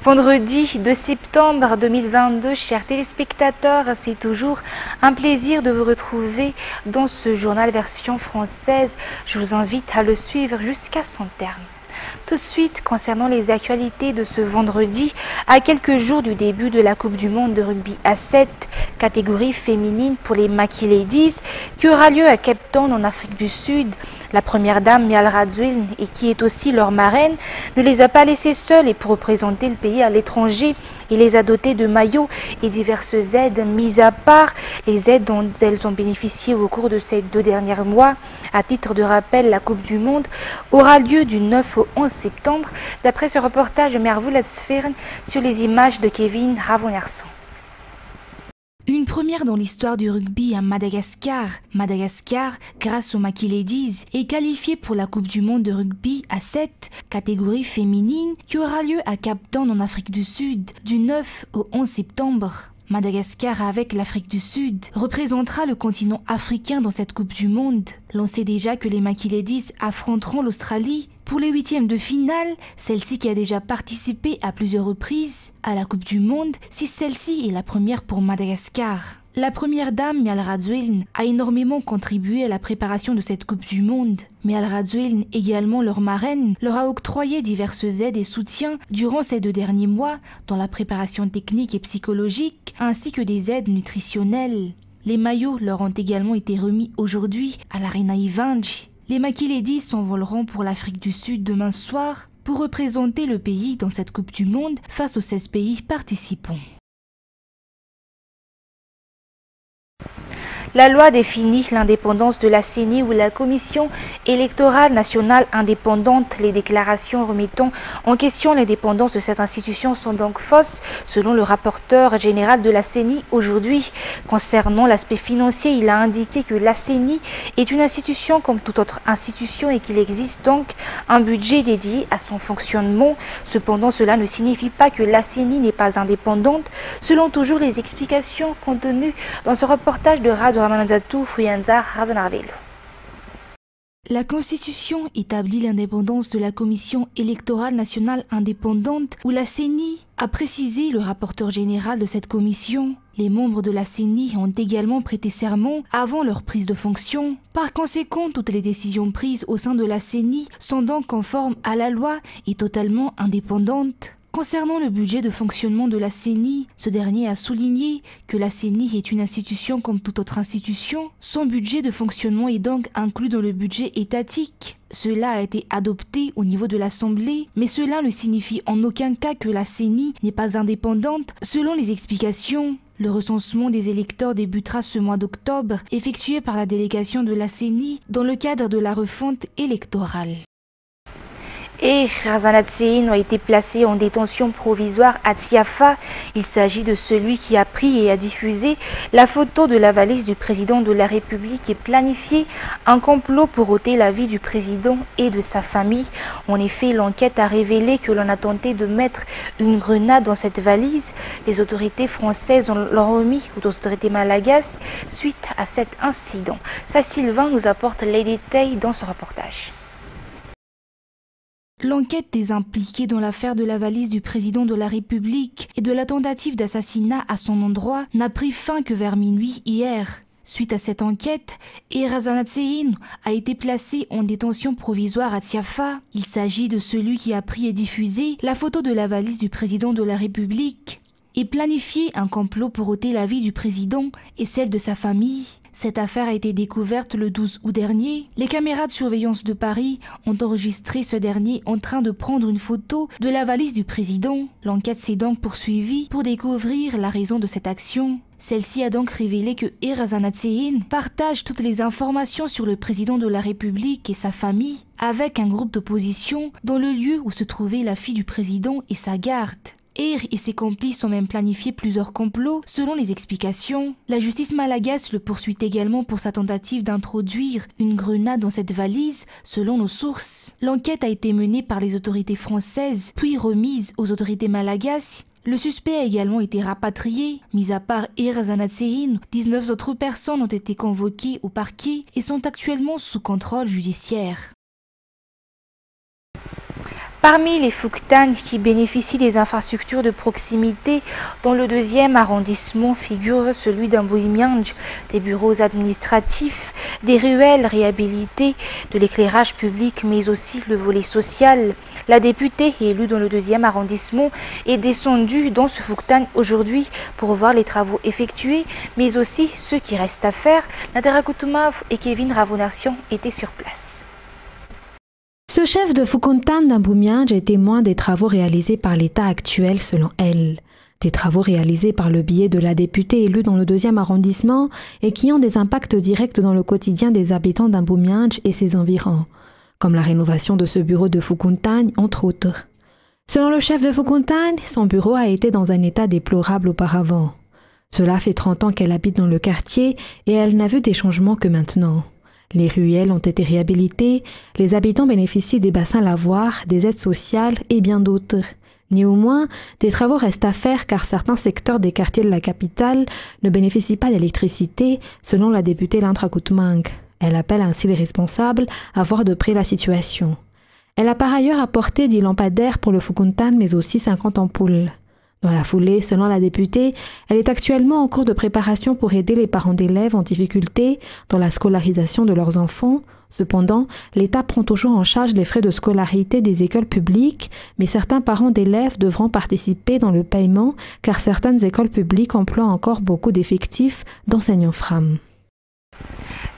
Vendredi 2 septembre 2022, chers téléspectateurs, c'est toujours un plaisir de vous retrouver dans ce journal version française. Je vous invite à le suivre jusqu'à son terme. Tout de suite, concernant les actualités de ce vendredi, à quelques jours du début de la Coupe du Monde de rugby à 7, catégorie féminine pour les Maki Ladies, qui aura lieu à Cape Town en Afrique du Sud. La première dame, Mial Radzouine, et qui est aussi leur marraine, ne les a pas laissées seules et pour représenter le pays à l'étranger. Il les a dotées de maillots et diverses aides, mis à part les aides dont elles ont bénéficié au cours de ces 2 derniers mois. À titre de rappel, la Coupe du Monde aura lieu du 9 au 11 septembre, d'après ce reportage de Mervoulet Sferen sur les images de Kevin Ravonerson. Une première dans l'histoire du rugby à Madagascar. Madagascar, grâce aux Maki Ladies, est qualifiée pour la Coupe du Monde de rugby à 7, catégorie féminine, qui aura lieu à Cape Town en Afrique du Sud, du 9 au 11 septembre. Madagascar, avec l'Afrique du Sud, représentera le continent africain dans cette Coupe du Monde. L'on sait déjà que les Maki Ladies affronteront l'Australie pour les 8e de finale, celle-ci qui a déjà participé à plusieurs reprises à la Coupe du Monde, si celle-ci est la première pour Madagascar. La première dame, Mial Radzouine, a énormément contribué à la préparation de cette Coupe du Monde. Mial Radzouine, également leur marraine, leur a octroyé diverses aides et soutiens durant ces 2 derniers mois dans la préparation technique et psychologique, ainsi que des aides nutritionnelles. Les maillots leur ont également été remis aujourd'hui à l'Arena Ivangi. Les Maki Ladies s'envoleront pour l'Afrique du Sud demain soir pour représenter le pays dans cette Coupe du Monde face aux 16 pays participants. La loi définit l'indépendance de la CENI ou la Commission électorale nationale indépendante. Les déclarations remettant en question l'indépendance de cette institution sont donc fausses, selon le rapporteur général de la CENI aujourd'hui. Concernant l'aspect financier, il a indiqué que la CENI est une institution comme toute autre institution et qu'il existe donc un budget dédié à son fonctionnement. Cependant, cela ne signifie pas que la CENI n'est pas indépendante, selon toujours les explications contenues dans ce reportage de Radio Ramanazatu Fuyanza Razonarvelo. La Constitution établit l'indépendance de la Commission électorale nationale indépendante ou la CENI, a précisé le rapporteur général de cette commission. Les membres de la CENI ont également prêté serment avant leur prise de fonction. Par conséquent, toutes les décisions prises au sein de la CENI sont donc conformes à la loi et totalement indépendantes. Concernant le budget de fonctionnement de la CENI, ce dernier a souligné que la CENI est une institution comme toute autre institution. Son budget de fonctionnement est donc inclus dans le budget étatique. Cela a été adopté au niveau de l'Assemblée, mais cela ne signifie en aucun cas que la CENI n'est pas indépendante, selon les explications. Le recensement des électeurs débutera ce mois d'octobre, effectué par la délégation de la CENI dans le cadre de la refonte électorale. Et Razanat Sein a été placé en détention provisoire à Tiafa. Il s'agit de celui qui a pris et a diffusé la photo de la valise du président de la République et planifié un complot pour ôter la vie du président et de sa famille. En effet, l'enquête a révélé que l'on a tenté de mettre une grenade dans cette valise. Les autorités françaises l'ont remis aux autorités malagasy suite à cet incident. Ça, Sylvain nous apporte les détails dans ce reportage. L'enquête des impliqués dans l'affaire de la valise du président de la République et de la tentative d'assassinat à son endroit n'a pris fin que vers minuit hier. Suite à cette enquête, Razanat Sein a été placé en détention provisoire à Tiafa. Il s'agit de celui qui a pris et diffusé la photo de la valise du président de la République et planifié un complot pour ôter la vie du président et celle de sa famille. Cette affaire a été découverte le 12 août dernier. Les caméras de surveillance de Paris ont enregistré ce dernier en train de prendre une photo de la valise du président. L'enquête s'est donc poursuivie pour découvrir la raison de cette action. Celle-ci a donc révélé que Razanat Sein partage toutes les informations sur le président de la République et sa famille avec un groupe d'opposition dans le lieu où se trouvait la fille du président et sa garde. Et ses complices ont même planifié plusieurs complots selon les explications. La justice malagasy le poursuit également pour sa tentative d'introduire une grenade dans cette valise selon nos sources. L'enquête a été menée par les autorités françaises puis remise aux autorités malagasy. Le suspect a également été rapatrié. Mis à part Razanat Sein, 19 autres personnes ont été convoquées au parquet et sont actuellement sous contrôle judiciaire. Parmi les Fouktane qui bénéficient des infrastructures de proximité, dans le 2e arrondissement figure celui d'Ambouymianj, des bureaux administratifs, des ruelles réhabilitées, de l'éclairage public, mais aussi le volet social. La députée élue dans le 2e arrondissement est descendue dans ce Fouktane aujourd'hui pour voir les travaux effectués, mais aussi ceux qui restent à faire. Natera Koutumav et Kevin Ravonarsion étaient sur place. Ce chef de Fouktane d'Ambouymianj est témoin des travaux réalisés par l'État actuel selon elle. Des travaux réalisés par le biais de la députée élue dans le 2e arrondissement et qui ont des impacts directs dans le quotidien des habitants d'Ambouymianj et ses environs, comme la rénovation de ce bureau de Fouktane, entre autres. Selon le chef de Fouktane, son bureau a été dans un état déplorable auparavant. Cela fait 30 ans qu'elle habite dans le quartier et elle n'a vu des changements que maintenant. Les ruelles ont été réhabilitées, les habitants bénéficient des bassins lavoirs, des aides sociales et bien d'autres. Néanmoins, des travaux restent à faire car certains secteurs des quartiers de la capitale ne bénéficient pas d'électricité, selon la députée Lantra Koutmang. Elle appelle ainsi les responsables à voir de près la situation. Elle a par ailleurs apporté 10 lampadaires pour le Fouktane, mais aussi 50 ampoules. Dans la foulée, selon la députée, elle est actuellement en cours de préparation pour aider les parents d'élèves en difficulté dans la scolarisation de leurs enfants. Cependant, l'État prend toujours en charge les frais de scolarité des écoles publiques, mais certains parents d'élèves devront participer dans le paiement car certaines écoles publiques emploient encore beaucoup d'effectifs d'enseignants femmes.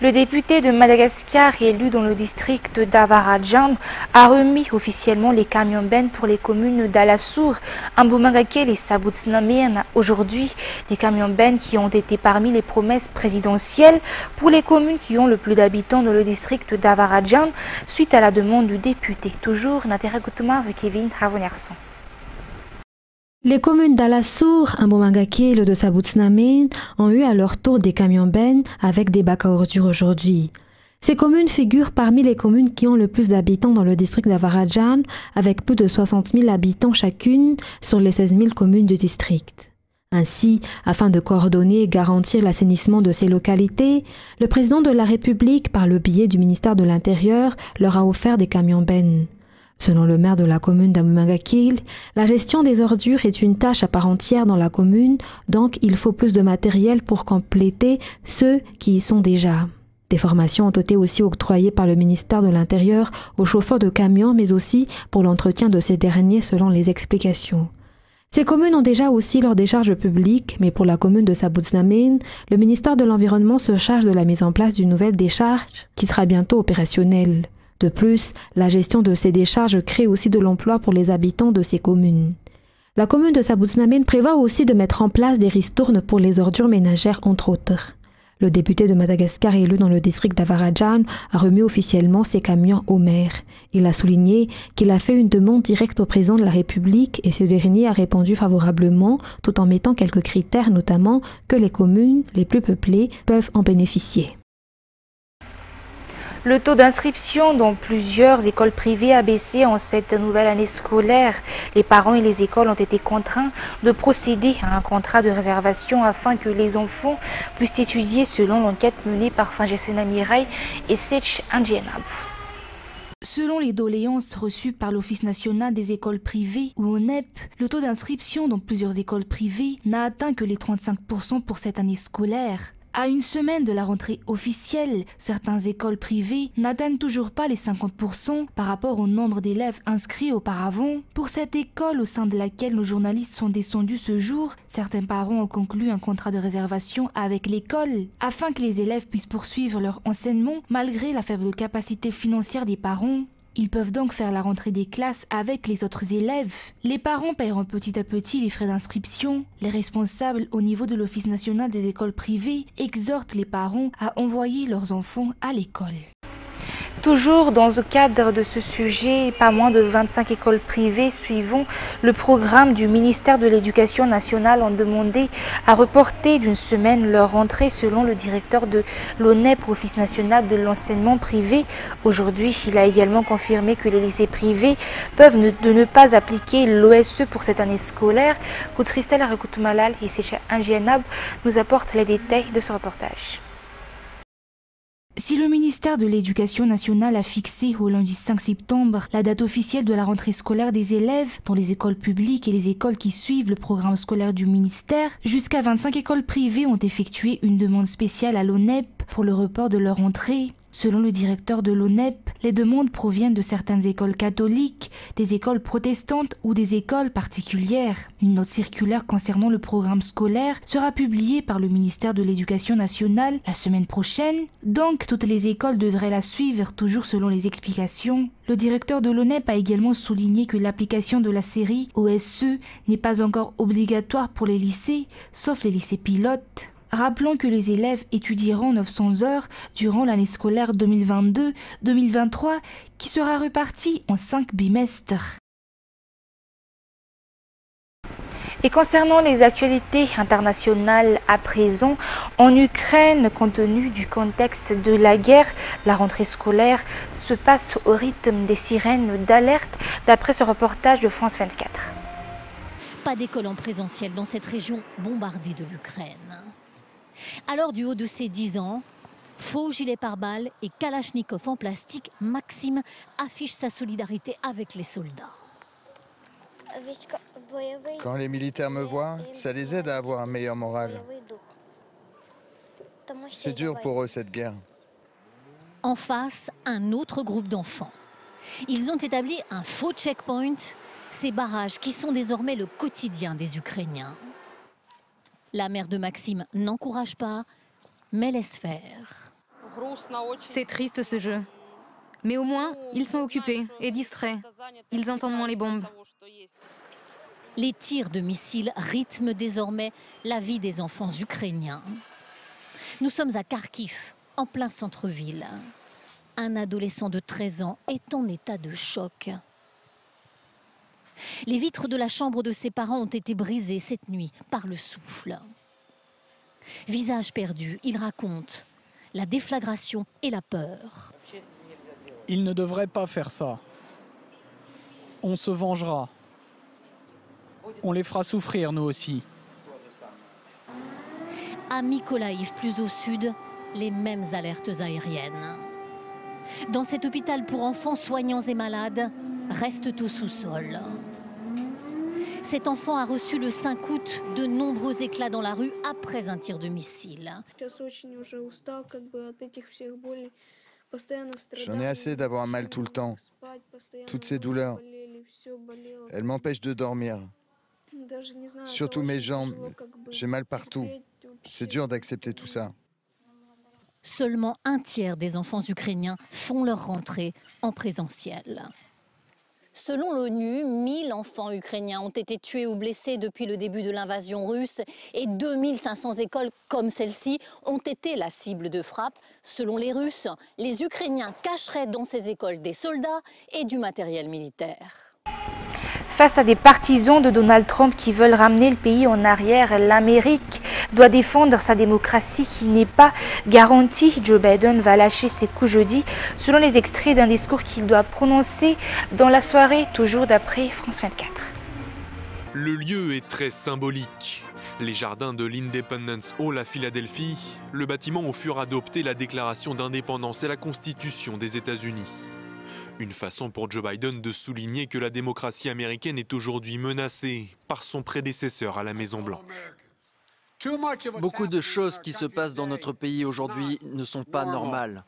Le député de Madagascar, élu dans le district d'Avaradjan, a remis officiellement les camions bennes pour les communes d'Alassour, Amboumangakel et Saboutsnamen. Aujourd'hui, des camions bennes qui ont été parmi les promesses présidentielles pour les communes qui ont le plus d'habitants dans le district d'Avaradjan, suite à la demande du député. Toujours Natera Koutouma avec Kevin Ravonarson. Les communes d'Alassour, Amboumangakel et de Saboutsnamen ont eu à leur tour des camions bennes avec des bacs à ordures aujourd'hui. Ces communes figurent parmi les communes qui ont le plus d'habitants dans le district d'Avaradjan, avec plus de 60 000 habitants chacune sur les 16 000 communes du district. Ainsi, afin de coordonner et garantir l'assainissement de ces localités, le président de la République, par le biais du ministère de l'Intérieur, leur a offert des camions bennes. Selon le maire de la commune d'Amboumangakel, la gestion des ordures est une tâche à part entière dans la commune, donc il faut plus de matériel pour compléter ceux qui y sont déjà. Des formations ont été aussi octroyées par le ministère de l'Intérieur aux chauffeurs de camions, mais aussi pour l'entretien de ces derniers selon les explications. Ces communes ont déjà aussi leur décharge publique, mais pour la commune de Saboutsnamen, le ministère de l'Environnement se charge de la mise en place d'une nouvelle décharge qui sera bientôt opérationnelle. De plus, la gestion de ces décharges crée aussi de l'emploi pour les habitants de ces communes. La commune de Saboutsnamen prévoit aussi de mettre en place des ristournes pour les ordures ménagères, entre autres. Le député de Madagascar élu dans le district d'Avaradjan a remis officiellement ses camions au maire. Il a souligné qu'il a fait une demande directe au président de la République et ce dernier a répondu favorablement tout en mettant quelques critères, notamment que les communes les plus peuplées peuvent en bénéficier. Le taux d'inscription dans plusieurs écoles privées a baissé en cette nouvelle année scolaire. Les parents et les écoles ont été contraints de procéder à un contrat de réservation afin que les enfants puissent étudier selon l'enquête menée par Fangesena Mirai et Sech Andjenab. Selon les doléances reçues par l'Office national des écoles privées ou ONEP, le taux d'inscription dans plusieurs écoles privées n'a atteint que les 35% pour cette année scolaire. À une semaine de la rentrée officielle, certaines écoles privées n'atteignent toujours pas les 50% par rapport au nombre d'élèves inscrits auparavant. Pour cette école au sein de laquelle nos journalistes sont descendus ce jour, certains parents ont conclu un contrat de réservation avec l'école afin que les élèves puissent poursuivre leur enseignement malgré la faible capacité financière des parents. Ils peuvent donc faire la rentrée des classes avec les autres élèves. Les parents paieront petit à petit les frais d'inscription. Les responsables au niveau de l'Office national des écoles privées exhortent les parents à envoyer leurs enfants à l'école. Toujours dans le cadre de ce sujet, pas moins de 25 écoles privées suivant le programme du ministère de l'Éducation nationale ont demandé à reporter d'une semaine leur rentrée selon le directeur de l'ONEP, Office national de l'enseignement privé. Aujourd'hui, il a également confirmé que les lycées privés peuvent ne pas appliquer l'OSE pour cette année scolaire. Koutristela Rakoutumalal et Secha Angianab nous apportent les détails de ce reportage. Si le ministère de l'Éducation nationale a fixé au lundi 5 septembre la date officielle de la rentrée scolaire des élèves dans les écoles publiques et les écoles qui suivent le programme scolaire du ministère, jusqu'à 25 écoles privées ont effectué une demande spéciale à l'ONEP pour le report de leur rentrée. Selon le directeur de l'ONEP, les demandes proviennent de certaines écoles catholiques, des écoles protestantes ou des écoles particulières. Une note circulaire concernant le programme scolaire sera publiée par le ministère de l'Éducation nationale la semaine prochaine. Donc, toutes les écoles devraient la suivre, toujours selon les explications. Le directeur de l'ONEP a également souligné que l'application de la série OSE n'est pas encore obligatoire pour les lycées, sauf les lycées pilotes. Rappelons que les élèves étudieront 900 heures durant l'année scolaire 2022-2023 qui sera repartie en 5 bimestres. Et concernant les actualités internationales à présent, en Ukraine, compte tenu du contexte de la guerre, la rentrée scolaire se passe au rythme des sirènes d'alerte, d'après ce reportage de France 24. Pas d'école en présentiel dans cette région bombardée de l'Ukraine. Alors, du haut de ses 10 ans, faux gilet pare-balles et kalachnikov en plastique, Maxime affiche sa solidarité avec les soldats. Quand les militaires me voient, ça les aide à avoir un meilleur moral. C'est dur pour eux, cette guerre. En face, un autre groupe d'enfants. Ils ont établi un faux checkpoint, ces barrages qui sont désormais le quotidien des Ukrainiens. La mère de Maxime n'encourage pas, mais laisse faire. C'est triste ce jeu. Mais au moins, ils sont occupés et distraits. Ils entendent moins les bombes. Les tirs de missiles rythment désormais la vie des enfants ukrainiens. Nous sommes à Kharkiv, en plein centre-ville. Un adolescent de 13 ans est en état de choc. Les vitres de la chambre de ses parents ont été brisées cette nuit par le souffle. Visage perdu, il raconte la déflagration et la peur. Il ne devrait pas faire ça. On se vengera. On les fera souffrir, nous aussi. À Mykolaïv, plus au sud, les mêmes alertes aériennes. Dans cet hôpital pour enfants soignants et malades, restent au sous-sol. Cet enfant a reçu le 5 août de nombreux éclats dans la rue après un tir de missile. J'en ai assez d'avoir mal tout le temps. Toutes ces douleurs, elles m'empêchent de dormir. Surtout mes jambes, j'ai mal partout. C'est dur d'accepter tout ça. Seulement un tiers des enfants ukrainiens font leur rentrée en présentiel. Selon l'ONU, 1000 enfants ukrainiens ont été tués ou blessés depuis le début de l'invasion russe et 2500 écoles comme celle-ci ont été la cible de frappes. Selon les Russes, les Ukrainiens cacheraient dans ces écoles des soldats et du matériel militaire. Face à des partisans de Donald Trump qui veulent ramener le pays en arrière, l'Amérique doit défendre sa démocratie qui n'est pas garantie. Joe Biden va lâcher ses coups jeudi, selon les extraits d'un discours qu'il doit prononcer dans la soirée, toujours d'après France 24. Le lieu est très symbolique. Les jardins de l'Independence Hall à Philadelphie, le bâtiment où furent adoptées la déclaration d'indépendance et la Constitution des États-Unis. Une façon pour Joe Biden de souligner que la démocratie américaine est aujourd'hui menacée par son prédécesseur à la Maison-Blanche. Beaucoup de choses qui se passent dans notre pays aujourd'hui ne sont pas normales.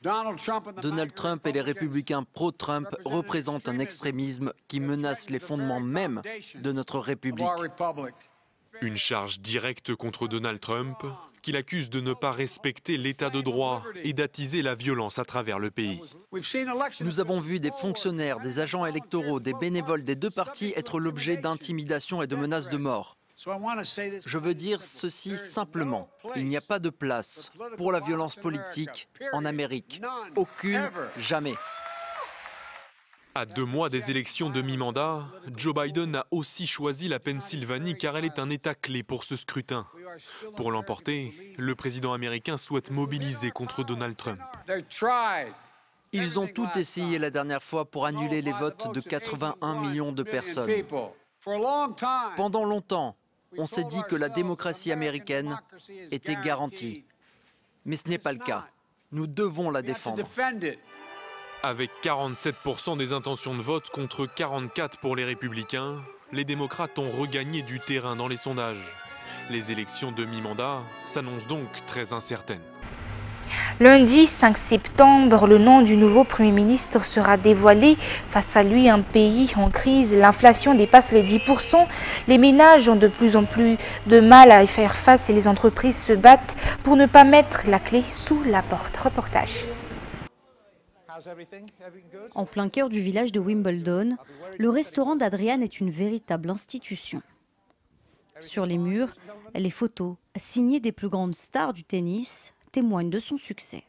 Donald Trump et les républicains pro-Trump représentent un extrémisme qui menace les fondements mêmes de notre République. Une charge directe contre Donald Trump, qu'il accuse de ne pas respecter l'état de droit et d'attiser la violence à travers le pays. Nous avons vu des fonctionnaires, des agents électoraux, des bénévoles des deux partis être l'objet d'intimidations et de menaces de mort. Je veux dire ceci simplement. Il n'y a pas de place pour la violence politique en Amérique. Aucune, jamais. À 2 mois des élections de mi-mandat, Joe Biden a aussi choisi la Pennsylvanie car elle est un État clé pour ce scrutin. Pour l'emporter, le président américain souhaite mobiliser contre Donald Trump. Ils ont tout essayé la dernière fois pour annuler les votes de 81 millions de personnes. Pendant longtemps, on s'est dit que la démocratie américaine était garantie. Mais ce n'est pas le cas. Nous devons la défendre. Avec 47% des intentions de vote contre 44% pour les Républicains, les démocrates ont regagné du terrain dans les sondages. Les élections de mi-mandat s'annoncent donc très incertaines. Lundi 5 septembre, le nom du nouveau Premier ministre sera dévoilé. Face à lui, un pays en crise, l'inflation dépasse les 10%. Les ménages ont de plus en plus de mal à y faire face et les entreprises se battent pour ne pas mettre la clé sous la porte. Reportage. En plein cœur du village de Wimbledon, le restaurant d'Adrian est une véritable institution. Sur les murs, les photos signées des plus grandes stars du tennis témoignent de son succès.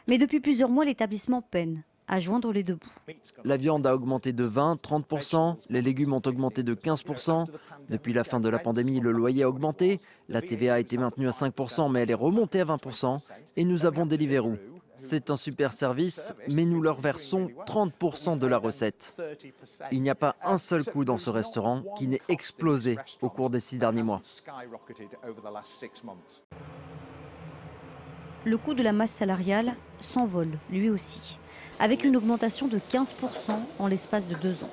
Mais depuis plusieurs mois, l'établissement peine à joindre les deux bouts. La viande a augmenté de 20-30%, les légumes ont augmenté de 15%. Depuis la fin de la pandémie, le loyer a augmenté, la TVA a été maintenue à 5%, mais elle est remontée à 20%, et nous avons Deliveroo. C'est un super service, mais nous leur versons 30% de la recette. Il n'y a pas un seul coup dans ce restaurant qui n'ait explosé au cours des 6 derniers mois. Le coût de la masse salariale s'envole, lui aussi, avec une augmentation de 15% en l'espace de 2 ans.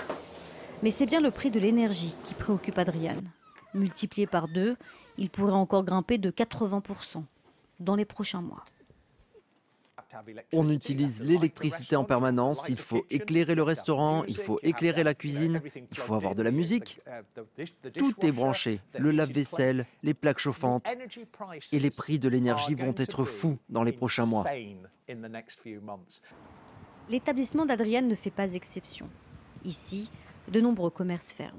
Mais c'est bien le prix de l'énergie qui préoccupe Adrian. Multiplié par 2, il pourrait encore grimper de 80% dans les prochains mois. On utilise l'électricité en permanence, il faut éclairer le restaurant, il faut éclairer la cuisine, il faut avoir de la musique. Tout est branché, le lave-vaisselle, les plaques chauffantes. Et les prix de l'énergie vont être fous dans les prochains mois. L'établissement d'Adrian ne fait pas exception. Ici, de nombreux commerces ferment.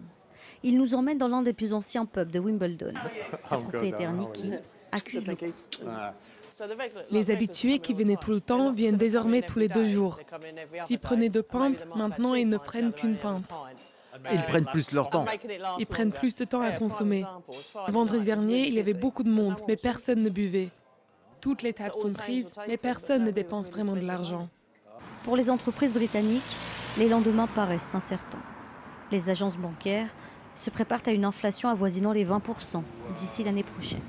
Il nous emmène dans l'un des plus anciens pubs de Wimbledon. Sa propriétaire Nikki accuse le coup. Les habitués qui venaient tout le temps viennent désormais tous les 2 jours. S'ils prenaient 2 pintes, maintenant ils ne prennent qu'une pinte. Ils prennent plus leur temps. Ils prennent plus de temps à consommer. Vendredi dernier, il y avait beaucoup de monde, mais personne ne buvait. Toutes les tables sont prises, mais personne ne dépense vraiment de l'argent. Pour les entreprises britanniques, les lendemains paraissent incertains. Les agences bancaires se préparent à une inflation avoisinant les 20% d'ici l'année prochaine.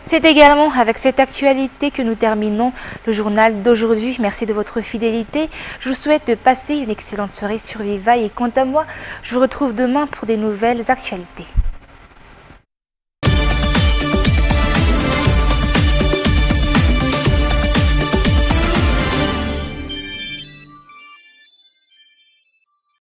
C'est également avec cette actualité que nous terminons le journal d'aujourd'hui. Merci de votre fidélité. Je vous souhaite de passer une excellente soirée sur Viva et quant à moi, je vous retrouve demain pour des nouvelles actualités.